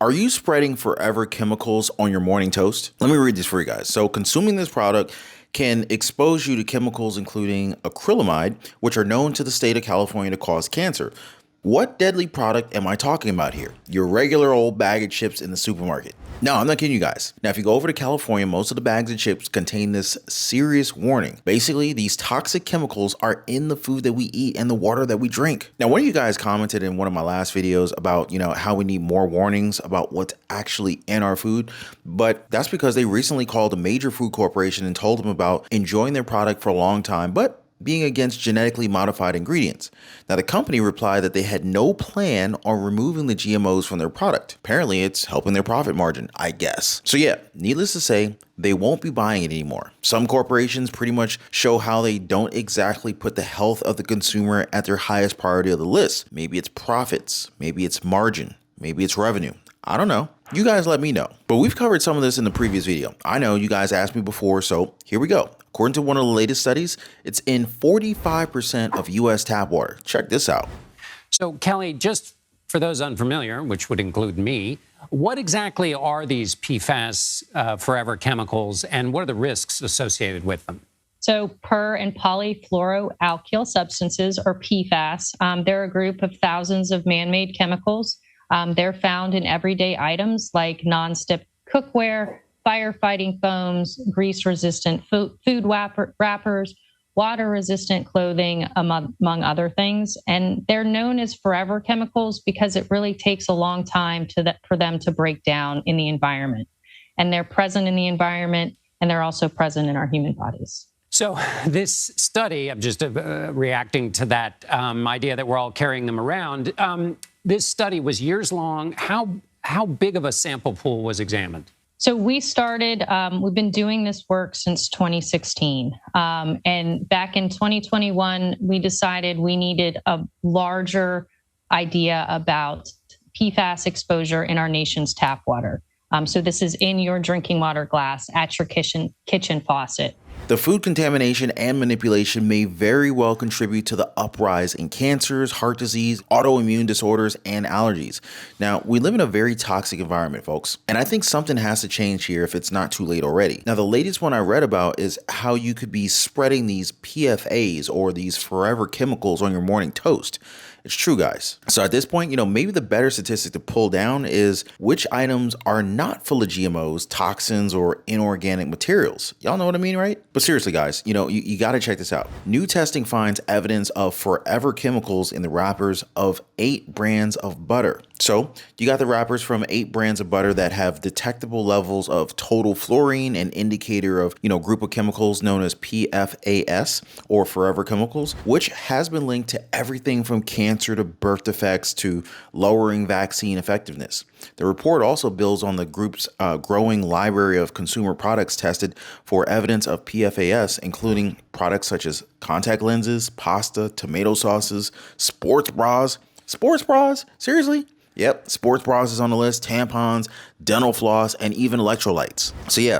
Are you spreading forever chemicals on your morning toast? Let me read this for you guys. So, consuming this product can expose you to chemicals including acrylamide, which are known to the state of California to cause cancer. What deadly product am I talking about here? Your regular old bag of chips in the supermarket. No, I'm not kidding you guys. Now, if you go over to California, most of the bags of chips contain this serious warning. Basically, these toxic chemicals are in the food that we eat and the water that we drink. Now, one of you guys commented in one of my last videos about, how we need more warnings about what's actually in our food. But that's because they recently called a major food corporation and told them about enjoying their product for a long time, but being against genetically modified ingredients. Now, the company replied that they had no plan on removing the GMOs from their product. Apparently, it's helping their profit margin, I guess. So yeah, needless to say, they won't be buying it anymore. Some corporations pretty much show how they don't exactly put the health of the consumer at their highest priority of the list. Maybe it's profits, maybe it's margin, maybe it's revenue. I don't know. You guys let me know. But we've covered some of this in the previous video. I know you guys asked me before, so here we go. According to one of the latest studies, it's in 45% of US tap water. Check this out. So, Kelly, just for those unfamiliar, which would include me, what exactly are these PFAS forever chemicals and what are the risks associated with them? So per and polyfluoroalkyl substances, or PFAS, they're a group of thousands of man-made chemicals. They're found in everyday items like non-stick cookware, firefighting foams, grease-resistant food wrappers, water-resistant clothing, among other things. And they're known as forever chemicals because it really takes a long time for them to break down in the environment. And they're present in the environment, and they're also present in our human bodies. So this study, I'm just reacting to that idea that we're all carrying them around. This study was years long. How big of a sample pool was examined? So we started, we've been doing this work since 2016. And back in 2021, we decided we needed a larger idea about PFAS exposure in our nation's tap water. So this is in your drinking water glass at your kitchen faucet. The food contamination and manipulation may very well contribute to the uprise in cancers, heart disease, autoimmune disorders, and allergies. Now, we live in a very toxic environment, folks, and I think something has to change here if it's not too late already. Now, the latest one I read about is how you could be spreading these PFAs or these forever chemicals on your morning toast. It's true, guys. So at this point, maybe the better statistic to pull down is which items are not full of GMOs, toxins, or inorganic materials. Y'all know what I mean, right? But seriously, guys, you got to check this out. New testing finds evidence of forever chemicals in the wrappers of 8 brands of butter. So you got the wrappers from 8 brands of butter that have detectable levels of total fluorine, an indicator of, group of chemicals known as PFAS or forever chemicals, which has been linked to everything from cancer to birth defects to lowering vaccine effectiveness. The report also builds on the group's growing library of consumer products tested for evidence of PFAS, including products such as contact lenses, pasta, tomato sauces, sports bras. Sports bras? Seriously? Yep, sports bras is on the list, tampons, dental floss, and even electrolytes.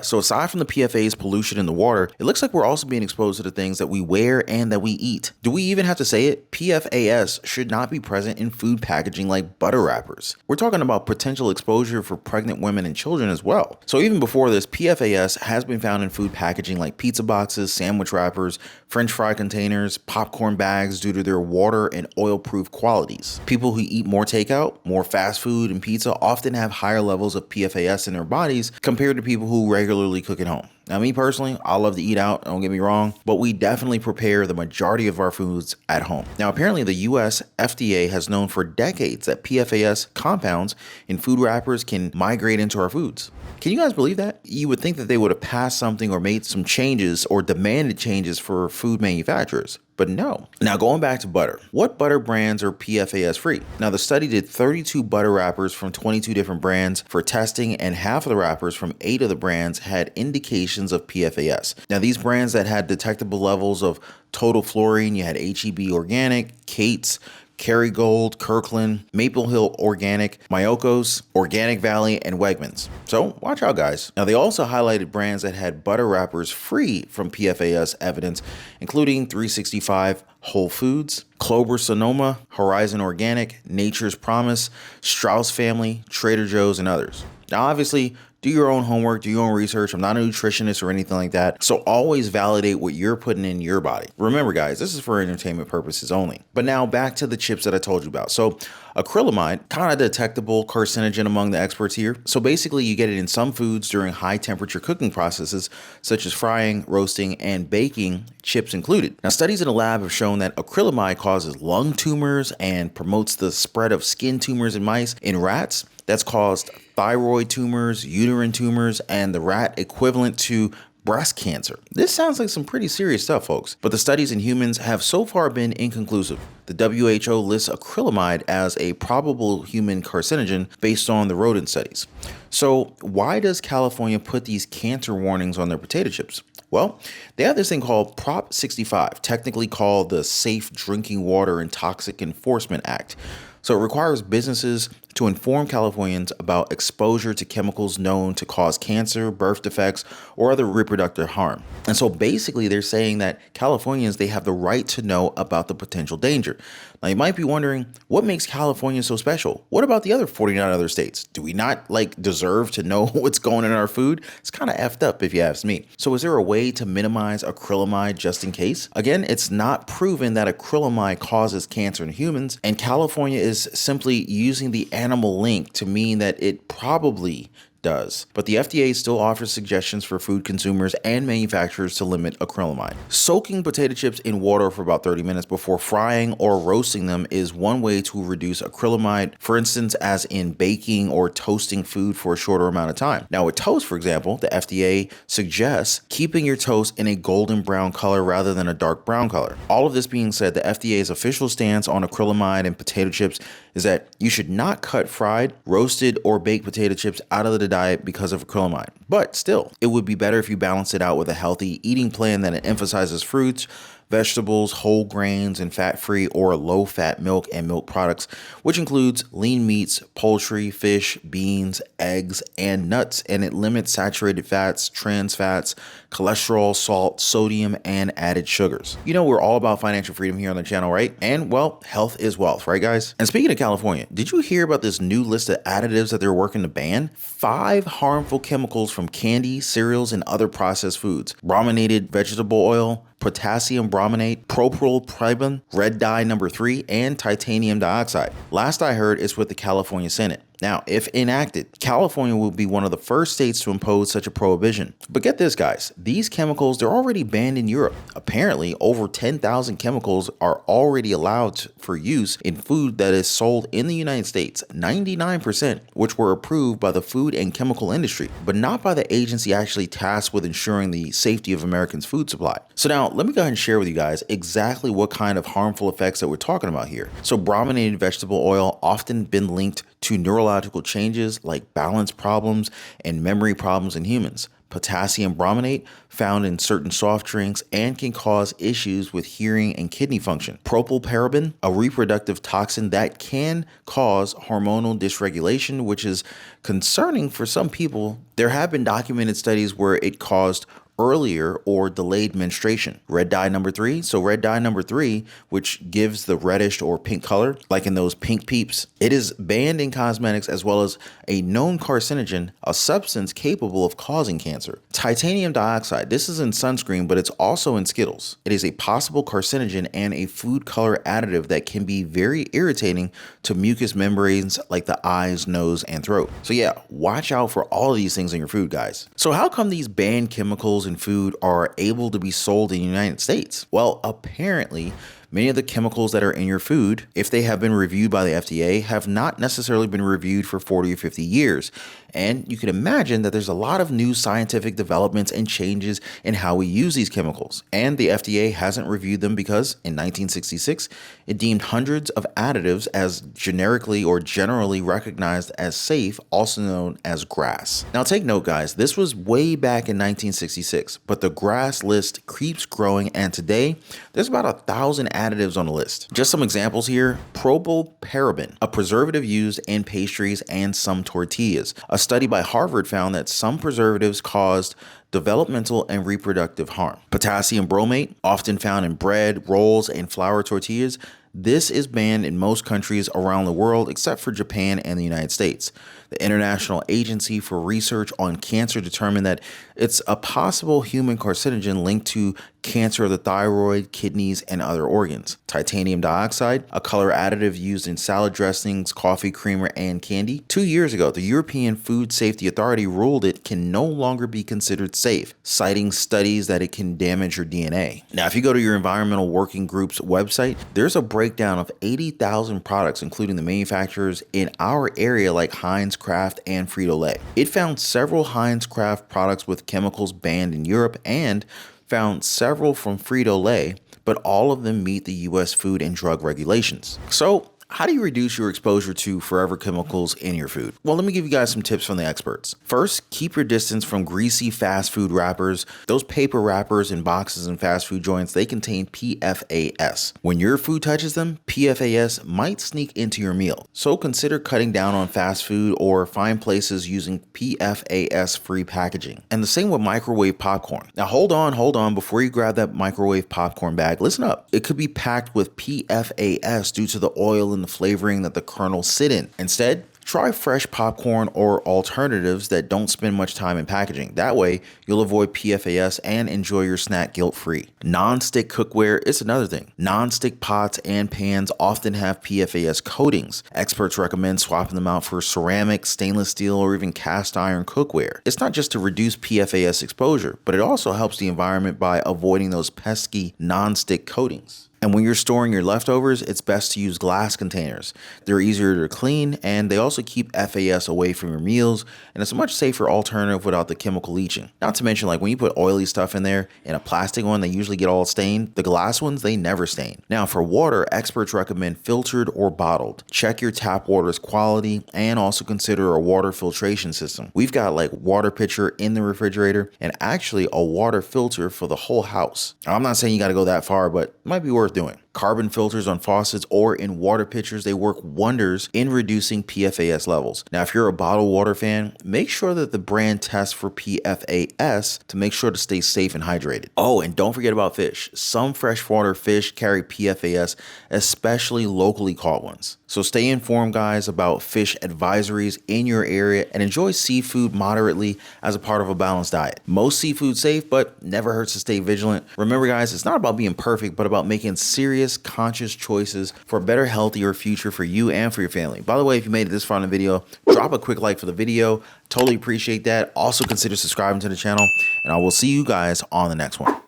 So aside from the PFAS pollution in the water, it looks like we're also being exposed to the things that we wear and that we eat. Do we even have to say it? PFAS should not be present in food packaging like butter wrappers. We're talking about potential exposure for pregnant women and children as well. So even before this, PFAS has been found in food packaging like pizza boxes, sandwich wrappers, French fry containers, popcorn bags due to their water and oil-proof qualities. People who eat more takeout, more fast food and pizza often have higher levels of PFAS in their bodies compared to people who regularly cook at home. Now, me personally, I love to eat out, don't get me wrong, but we definitely prepare the majority of our foods at home. Now, apparently the US FDA has known for decades that PFAS compounds in food wrappers can migrate into our foods. Can you guys believe that? You would think that they would have passed something or made some changes or demanded changes for food manufacturers. But no. Now, going back to butter, what butter brands are PFAS free? Now, the study did 32 butter wrappers from 22 different brands for testing, and half of the wrappers from 8 of the brands had indications of PFAS. Now, these brands that had detectable levels of total fluorine, you had HEB Organic, Yates, Kerrygold, Kirkland, Maple Hill Organic, Myokos, Organic Valley, and Wegmans. So watch out, guys. Now, they also highlighted brands that had butter wrappers free from PFAS evidence, including 365, Whole Foods, Clover Sonoma, Horizon Organic, Nature's Promise, Strauss Family, Trader Joe's, and others. Now, obviously, do your own homework, do your own research. I'm not a nutritionist or anything like that. So always validate what you're putting in your body. Remember, guys, this is for entertainment purposes only. But now back to the chips that I told you about. So acrylamide, kind of detectable carcinogen among the experts here. So basically you get it in some foods during high temperature cooking processes, such as frying, roasting, and baking, chips included. Now, studies in the lab have shown that acrylamide causes lung tumors and promotes the spread of skin tumors in mice. In rats, that's caused thyroid tumors, uterine tumors, and the rat equivalent to breast cancer. This sounds like some pretty serious stuff, folks, but the studies in humans have so far been inconclusive. The WHO lists acrylamide as a probable human carcinogen based on the rodent studies. So why does California put these cancer warnings on their potato chips? Well, they have this thing called Prop 65, technically called the Safe Drinking Water and Toxic Enforcement Act. So it requires businesses to inform Californians about exposure to chemicals known to cause cancer, birth defects, or other reproductive harm. And so basically they're saying that Californians, they have the right to know about the potential danger. Now you might be wondering, what makes California so special? What about the other 49 other states? Do we not deserve to know what's going in our food? It's kind of effed up if you ask me. So is there a way to minimize acrylamide just in case? Again, it's not proven that acrylamide causes cancer in humans, and California is simply using the animal link to mean that it probably does. But the FDA still offers suggestions for food consumers and manufacturers to limit acrylamide. Soaking potato chips in water for about 30 minutes before frying or roasting them is one way to reduce acrylamide, for instance, as in baking or toasting food for a shorter amount of time. Now with toast, for example, the FDA suggests keeping your toast in a golden brown color rather than a dark brown color. All of this being said, the FDA's official stance on acrylamide and potato chips is that you should not cut fried, roasted, or baked potato chips out of the diet because of acrylamide. But still, it would be better if you balance it out with a healthy eating plan that emphasizes fruits, vegetables, whole grains, and fat-free or low-fat milk and milk products, which includes lean meats, poultry, fish, beans, eggs, and nuts, and it limits saturated fats, trans fats, cholesterol, salt, sodium, and added sugars. You know, we're all about financial freedom here on the channel, right? And well, health is wealth, right guys? And speaking of California, did you hear about this new list of additives that they're working to ban? 5 harmful chemicals from candy, cereals, and other processed foods. Brominated vegetable oil, potassium brominate, propylpropilen, red dye number 3, and titanium dioxide. Last I heard, it's with the California Senate. Now, if enacted, California will be one of the first states to impose such a prohibition. But get this, guys, these chemicals, they're already banned in Europe. Apparently, over 10,000 chemicals are already allowed for use in food that is sold in the United States, 99%, which were approved by the food and chemical industry, but not by the agency actually tasked with ensuring the safety of Americans' food supply. So now, let me go ahead and share with you guys exactly what kind of harmful effects that we're talking about here. So brominated vegetable oil often been linked to neurological changes like balance problems and memory problems in humans. Potassium brominate, found in certain soft drinks and can cause issues with hearing and kidney function. Propylparaben, a reproductive toxin that can cause hormonal dysregulation, which is concerning for some people. There have been documented studies where it caused earlier or delayed menstruation. Red dye number 3. So red dye number 3, which gives the reddish or pink color, like in those pink peeps, it is banned in cosmetics as well as a known carcinogen, a substance capable of causing cancer. Titanium dioxide. This is in sunscreen, but it's also in Skittles. It is a possible carcinogen and a food color additive that can be very irritating to mucous membranes like the eyes, nose, and throat. So yeah, watch out for all of these things in your food, guys. So how come these banned chemicals in food are able to be sold in the United States? Well, apparently, many of the chemicals that are in your food, if they have been reviewed by the FDA, have not necessarily been reviewed for 40 or 50 years. And you can imagine that there's a lot of new scientific developments and changes in how we use these chemicals. And the FDA hasn't reviewed them because in 1966, it deemed hundreds of additives as generically or generally recognized as safe, also known as GRAS. Now take note, guys, this was way back in 1966, but the GRAS list keeps growing, and today there's about 1,000 additives on the list. Just some examples here: propylparaben, a preservative used in pastries and some tortillas. A study by Harvard found that some preservatives caused developmental and reproductive harm. Potassium bromate, often found in bread, rolls, and flour tortillas. This is banned in most countries around the world except for Japan and the United States. The International Agency for Research on Cancer determined that it's a possible human carcinogen linked to cancer of the thyroid, kidneys, and other organs. Titanium dioxide, a color additive used in salad dressings, coffee creamer, and candy. 2 years ago, the European Food Safety Authority ruled it can no longer be considered safe, citing studies that it can damage your DNA. Now, if you go to your Environmental Working Group's website, there's a breakdown of 80,000 products, including the manufacturers in our area like Heinz, Kraft, and Frito-Lay. It found several Heinz Kraft products with chemicals banned in Europe and found several from Frito-Lay, but all of them meet the US food and drug regulations. So, how do you reduce your exposure to forever chemicals in your food? Well, let me give you guys some tips from the experts. First, keep your distance from greasy fast food wrappers. Those paper wrappers in boxes and fast food joints, they contain PFAS. When your food touches them, PFAS might sneak into your meal. So consider cutting down on fast food or find places using PFAS-free packaging. And the same with microwave popcorn. Now hold on, before you grab that microwave popcorn bag, listen up. It could be packed with PFAS due to the oil and the flavoring that the kernels sit in. Instead, try fresh popcorn or alternatives that don't spend much time in packaging. That way, you'll avoid PFAS and enjoy your snack guilt-free. Non-stick cookware is another thing. Non-stick pots and pans often have PFAS coatings. Experts recommend swapping them out for ceramic, stainless steel, or even cast iron cookware. It's not just to reduce PFAS exposure, but it also helps the environment by avoiding those pesky non-stick coatings. And when you're storing your leftovers, it's best to use glass containers. They're easier to clean, and they also keep FAS away from your meals, and it's a much safer alternative without the chemical leaching. Not to mention, like when you put oily stuff in there, in a plastic one, they usually get all stained. The glass ones, they never stain. Now for water, experts recommend filtered or bottled. Check your tap water's quality and also consider a water filtration system. We've got like water pitcher in the refrigerator and actually a water filter for the whole house. Now, I'm not saying you got to go that far, but it might be worth doing. Carbon filters on faucets or in water pitchers, they work wonders in reducing PFAS levels. Now, if you're a bottled water fan, make sure that the brand tests for PFAS to make sure to stay safe and hydrated. Oh, and don't forget about fish. Some freshwater fish carry PFAS, especially locally caught ones. So stay informed, guys, about fish advisories in your area and enjoy seafood moderately as a part of a balanced diet. Most seafood safe, but never hurts to stay vigilant. Remember, guys, it's not about being perfect, but about making serious, conscious choices for a better, healthier future for you and for your family. By the way, if you made it this far in the video, drop a quick like for the video. Totally appreciate that. Also consider subscribing to the channel, and I will see you guys on the next one.